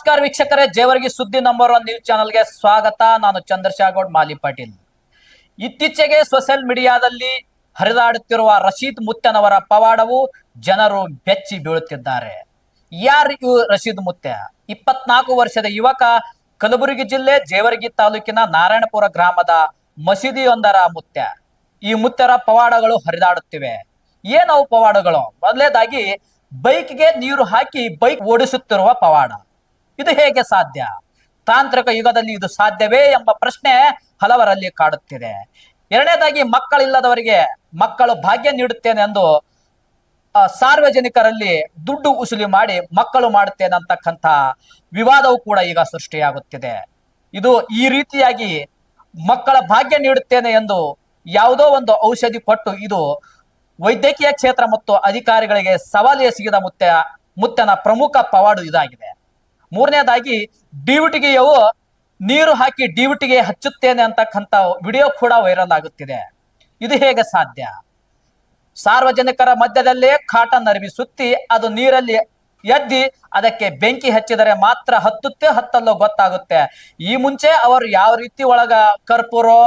ನಮಸ್ಕಾರ ವೀಕ್ಷಕರೇ, ಜೇವರ್ಗಿ ಸುದ್ದಿ ನಂಬರ್ 1 ನ್ಯೂಸ್ ಚಾನೆಲ್ಗೆ ಸ್ವಾಗತ. ನಾನು ಚಂದ್ರಶೇಖರ್ ಮಾಲಿ ಪಾಟೀಲ್. ಇತ್ತೀಚೆಗೆ ಸೋಷಿಯಲ್ ಮೀಡಿಯಾದಲ್ಲಿ ಹರಿದಾಡುತ್ತಿರುವ ರಶೀದ್ ಮುತ್ಯನವರ ಪವಾಡವು ಜನರು ಬೆಚ್ಚಿ ಬೀಳುತ್ತಿದ್ದಾರೆ. ಯಾರು ರಶೀದ್ ಮುತ್ಯ? 24 ವರ್ಷದ ಯುವಕ, ಕಲಬುರಗಿ ಜಿಲ್ಲೆ ಜೇವರ್ಗಿ ತಾಲೂಕಿನ ನಾರಾಯಣಪುರ ಗ್ರಾಮದ ಮಸೀದಿಯೊಂದರ ಮುತ್ಯ. ಈ ಮುತ್ಯರ ಪವಾಡಗಳು ಹರಿದಾಡುತ್ತಿವೆ. ಏನವು ಪವಾಡಗಳು? ಮೊದಲನೇದಾಗಿ ಬೈಕ್ಗೆ ನೀರು ಹಾಕಿ ಬೈಕ್ ಓಡಿಸುತ್ತಿರುವ ಪವಾಡ. ಇದು ಹೇಗೆ ಸಾಧ್ಯ? ತಾಂತ್ರಿಕ ಯುಗದಲ್ಲಿ ಇದು ಸಾಧ್ಯವೇ ಎಂಬ ಪ್ರಶ್ನೆ ಹಲವರಲ್ಲಿ ಕಾಡುತ್ತಿದೆ. ಎರಡನೇದಾಗಿ ಮಕ್ಕಳಿಲ್ಲದವರಿಗೆ ಮಕ್ಕಳು ಭಾಗ್ಯ ನೀಡುತ್ತೇನೆ ಎಂದು ಸಾರ್ವಜನಿಕರಲ್ಲಿ ದುಡ್ಡು ಉಸುಲಿ ಮಾಡಿ ಮಕ್ಕಳು ಮಾಡುತ್ತೇನೆ ಅಂತಕ್ಕಂಥ ವಿವಾದವು ಕೂಡ ಈಗ ಸೃಷ್ಟಿಯಾಗುತ್ತಿದೆ. ಇದು ಈ ರೀತಿಯಾಗಿ ಮಕ್ಕಳ ಭಾಗ್ಯ ನೀಡುತ್ತೇನೆ ಎಂದು ಯಾವುದೋ ಒಂದು ಔಷಧಿ ಕೊಟ್ಟು ಇದು ವೈದ್ಯಕೀಯ ಕ್ಷೇತ್ರ ಮತ್ತು ಅಧಿಕಾರಿಗಳಿಗೆ ಸವಾಲು ಎಸಗಿದ ಮುತ್ತನ ಪ್ರಮುಖ ಪವಾಡ ಇದಾಗಿದೆ. ಮೂರನೇದಾಗಿ ಡಿವಿಟಿಗೆಯವು ನೀರು ಹಾಕಿ ಡಿವಿಟಿಗೆ ಹಚ್ಚುತ್ತೇನೆ ಅಂತಕ್ಕಂಥ ವಿಡಿಯೋ ಕೂಡ ವೈರಲ್ ಆಗುತ್ತಿದೆ. ಇದು ಹೇಗೆ ಸಾಧ್ಯ? ಸಾರ್ವಜನಿಕರ ಮಧ್ಯದಲ್ಲೇ ಕಾಟನ್ ಅರಿವಿ ಸುತ್ತಿ ಅದು ನೀರಲ್ಲಿ ಎದ್ದಿ ಅದಕ್ಕೆ ಬೆಂಕಿ ಹಚ್ಚಿದರೆ ಮಾತ್ರ ಹತ್ತಲ್ಲೋ ಗೊತ್ತಾಗುತ್ತೆ. ಈ ಮುಂಚೆ ಅವರು ಯಾವ ರೀತಿ ಒಳಗ ಕರ್ಪೂರೋ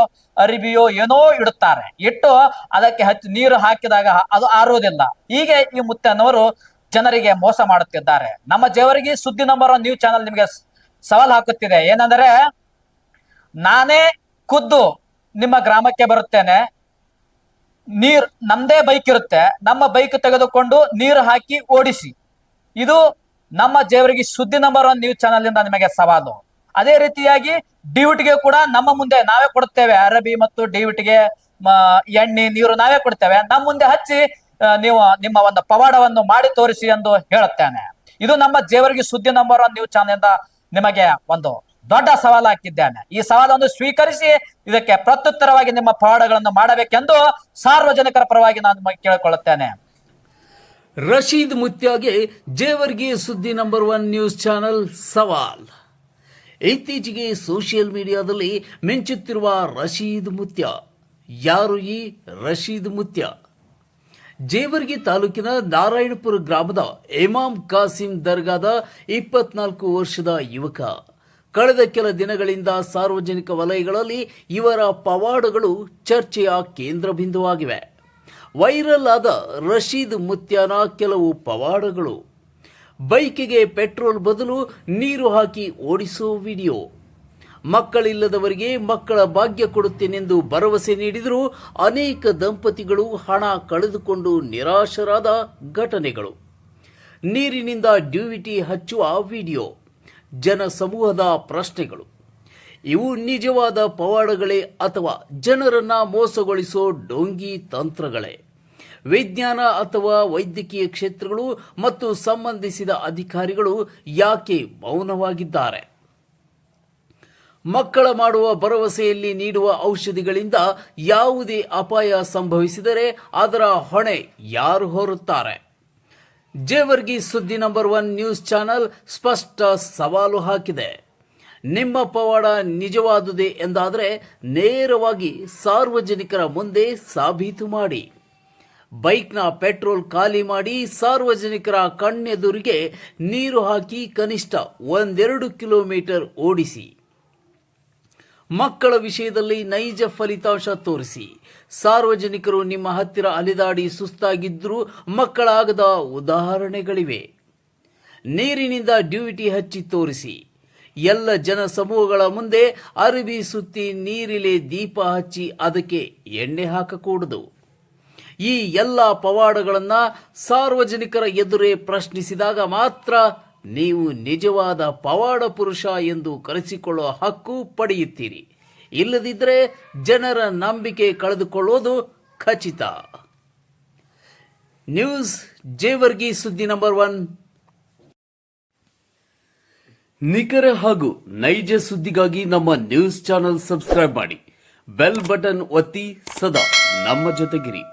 ಅರಿಬಿಯೋ ಏನೋ ಇಡುತ್ತಾರೆ, ಇಟ್ಟು ಅದಕ್ಕೆ ಹಚ್ಚಿ ನೀರು ಹಾಕಿದಾಗ ಅದು ಆರೋದಿಲ್ಲ. ಹೀಗೆ ಈ ಮುತ್ತನವರು ಜನರಿಗೆ ಮೋಸ ಮಾಡುತ್ತಿದ್ದಾರೆ. ನಮ್ಮ ಜೇವರ್ಗಿ ಸುದ್ದಿ ನಂಬರ್ 1 ನ್ಯೂಸ್ ಚಾನಲ್ ನಿಮಗೆ ಸವಾಲ್ ಹಾಕುತ್ತಿದೆ. ಏನಂದ್ರೆ, ನಾನೇ ಖುದ್ದು ನಿಮ್ಮ ಗ್ರಾಮಕ್ಕೆ ಬರುತ್ತೇನೆ, ನಮ್ದೇ ಬೈಕ್ ಇರುತ್ತೆ, ನಮ್ಮ ಬೈಕ್ ತೆಗೆದುಕೊಂಡು ನೀರು ಹಾಕಿ ಓಡಿಸಿ. ಇದು ನಮ್ಮ ಜೇವರ್ಗಿ ಸುದ್ದಿ ನಂಬರ್ 1 ನ್ಯೂಸ್ ಚಾನಲ್ ಇಂದ ನಿಮಗೆ ಸವಾಲು. ಅದೇ ರೀತಿಯಾಗಿ ಡಿವಿಟಿಗೆ ಕೂಡ ನಮ್ಮ ಮುಂದೆ ನಾವೇ ಕೊಡುತ್ತೇವೆ, ಅರಬಿ ಮತ್ತು ಡಿವಿಟಿಗೆ ಎಣ್ಣೆ ನೀರು ನಾವೇ ಕೊಡ್ತೇವೆ, ನಮ್ಮ ಮುಂದೆ ಹಚ್ಚಿ ನೀವು ನಿಮ್ಮ ಒಂದು ಪವಾಡವನ್ನು ಮಾಡಿ ತೋರಿಸಿ ಎಂದು ಹೇಳುತ್ತೇನೆ. ಇದು ನಮ್ಮ ಜೇವರ್ಗಿ ಸುದ್ದಿ ನಂಬರ್ 1 ನ್ಯೂಸ್ ಚಾನಲ್ ಇಂದ ನಿಮಗೆ ಒಂದು ದೊಡ್ಡ ಸವಾಲು ಹಾಕಿದ್ದೇನೆ. ಈ ಸವಾಲನ್ನು ಸ್ವೀಕರಿಸಿ ಇದಕ್ಕೆ ಪ್ರತ್ಯುತ್ತರವಾಗಿ ನಿಮ್ಮ ಪವಾಡಗಳನ್ನು ಮಾಡಬೇಕೆಂದು ಸಾರ್ವಜನಿಕರ ಪರವಾಗಿ ನಾನು ನಿಮಗೆ ಕೇಳಿಕೊಳ್ಳುತ್ತೇನೆ. ರಶೀದ್ ಮುತ್ಯಾಗೆ ಜೇವರ್ಗಿ ಸುದ್ದಿ ನಂಬರ್ 1 ನ್ಯೂಸ್ ಚಾನಲ್ ಸವಾಲ್. ಇತ್ತೀಚೆಗೆ ಸೋಷಿಯಲ್ ಮೀಡಿಯಾದಲ್ಲಿ ಮಿಂಚುತ್ತಿರುವ ರಶೀದ್ ಮುತ್ಯ. ಯಾರು ಈ ರಶೀದ್ ಮುತ್ಯ? ಜೇವರ್ಗಿ ತಾಲೂಕಿನ ನಾರಾಯಣಪುರ ಗ್ರಾಮದ ಇಮಾಮ್ ಕಾಸಿಂ ದರ್ಗಾದ 24 ವರ್ಷದ ಯುವಕ. ಕಳೆದ ಕೆಲ ದಿನಗಳಿಂದ ಸಾರ್ವಜನಿಕ ವಲಯಗಳಲ್ಲಿ ಇವರ ಪವಾಡಗಳು ಚರ್ಚೆಯ ಕೇಂದ್ರ ಬಿಂದುವಾಗಿವೆ. ವೈರಲ್ ಆದ ರಶೀದ್ ಮುತ್ಯನ ಕೆಲವು ಪವಾಡಗಳು: ಬೈಕಿಗೆ ಪೆಟ್ರೋಲ್ ಬದಲು ನೀರು ಹಾಕಿ ಓಡಿಸೋ ವಿಡಿಯೋ, ಮಕ್ಕಳಿಲ್ಲದವರಿಗೆ ಮಕ್ಕಳ ಭಾಗ್ಯ ಕೊಡುತ್ತೇನೆಂದು ಭರವಸೆ ನೀಡಿದರೂ ಅನೇಕ ದಂಪತಿಗಳು ಹಣ ಕಳೆದುಕೊಂಡು ನಿರಾಶರಾದ ಘಟನೆಗಳು, ನೀರಿನಿಂದ ಡ್ಯೂಟಿ ಹಚ್ಚುವ ವಿಡಿಯೋ, ಜನಸಮೂಹದ ಪ್ರಶ್ನೆಗಳು. ಇವು ನಿಜವಾದ ಪವಾಡಗಳೇ ಅಥವಾ ಜನರನ್ನ ಮೋಸಗೊಳಿಸೋ ಡೋಂಗಿ ತಂತ್ರಗಳೇ? ವಿಜ್ಞಾನ ಅಥವಾ ವೈದ್ಯಕೀಯ ಕ್ಷೇತ್ರಗಳು ಮತ್ತು ಸಂಬಂಧಿಸಿದ ಅಧಿಕಾರಿಗಳು ಯಾಕೆ ಮೌನವಾಗಿದ್ದಾರೆ? ಮಕ್ಕಳ ಮಾಡುವ ಭರವಸೆಯಲ್ಲಿ ನೀಡುವ ಔಷಧಿಗಳಿಂದ ಯಾವುದೇ ಅಪಾಯ ಸಂಭವಿಸಿದರೆ ಅದರ ಹೊಣೆ ಯಾರು ಹೊರುತ್ತಾರೆ? ಜೇವರ್ಗಿ ಸುದ್ದಿ ನಂಬರ್ 1 ನ್ಯೂಸ್ ಚಾನಲ್ ಸ್ಪಷ್ಟ ಸವಾಲು ಹಾಕಿದೆ. ನಿಮ್ಮ ಪವಾಡ ನಿಜವಾದುದೇ ಎಂದಾದರೆ ನೇರವಾಗಿ ಸಾರ್ವಜನಿಕರ ಮುಂದೆ ಸಾಬೀತು ಮಾಡಿ. ಬೈಕ್ನ ಪೆಟ್ರೋಲ್ ಖಾಲಿ ಮಾಡಿ ಸಾರ್ವಜನಿಕರ ಕಣ್ಣೆದುರಿಗೆ ನೀರು ಹಾಕಿ ಕನಿಷ್ಠ 1-2 ಕಿಲೋಮೀಟರ್ ಓಡಿಸಿ. ಮಕ್ಕಳ ವಿಷಯದಲ್ಲಿ ನೈಜ ಫಲಿತಾಂಶ ತೋರಿಸಿ. ಸಾರ್ವಜನಿಕರು ನಿಮ್ಮ ಹತ್ತಿರ ಅಲೆದಾಡಿ ಸುಸ್ತಾಗಿದ್ದರೂ ಮಕ್ಕಳಾಗದ ಉದಾಹರಣೆಗಳಿವೆ. ನೀರಿನಿಂದ ಡ್ಯೂಟಿ ಹಚ್ಚಿ ತೋರಿಸಿ. ಎಲ್ಲ ಜನ ಸಮೂಹಗಳ ಮುಂದೆ ಅರಿವಿ ಸುತ್ತಿ ನೀರಿಲೆ ದೀಪ ಹಚ್ಚಿ ಅದಕ್ಕೆ ಎಣ್ಣೆ ಹಾಕಕೂಡದು. ಈ ಎಲ್ಲ ಪವಾಡಗಳನ್ನು ಸಾರ್ವಜನಿಕರ ಎದುರೇ ಪ್ರಶ್ನಿಸಿದಾಗ ಮಾತ್ರ ನೀವು ನಿಜವಾದ ಪವಾಡ ಪುರುಷ ಎಂದು ಕರೆಸಿಕೊಳ್ಳುವ ಹಕ್ಕು ಪಡೆಯುತ್ತೀರಿ. ಇಲ್ಲದಿದ್ದರೆ ಜನರ ನಂಬಿಕೆ ಕಳೆದುಕೊಳ್ಳುವುದು ಖಚಿತ. ನ್ಯೂಸ್ ಜೇವರ್ಗಿ ಸುದ್ದಿ ನಂಬರ್ 1. ನಿಖರ ಹಾಗೂ ನೈಜ ಸುದ್ದಿಗಾಗಿ ನಮ್ಮ ನ್ಯೂಸ್ ಚಾನೆಲ್ ಸಬ್ಸ್ಕ್ರೈಬ್ ಮಾಡಿ, ಬೆಲ್ ಬಟನ್ ಒತ್ತಿ ಸದಾ ನಮ್ಮ ಜೊತೆಗಿರಿ.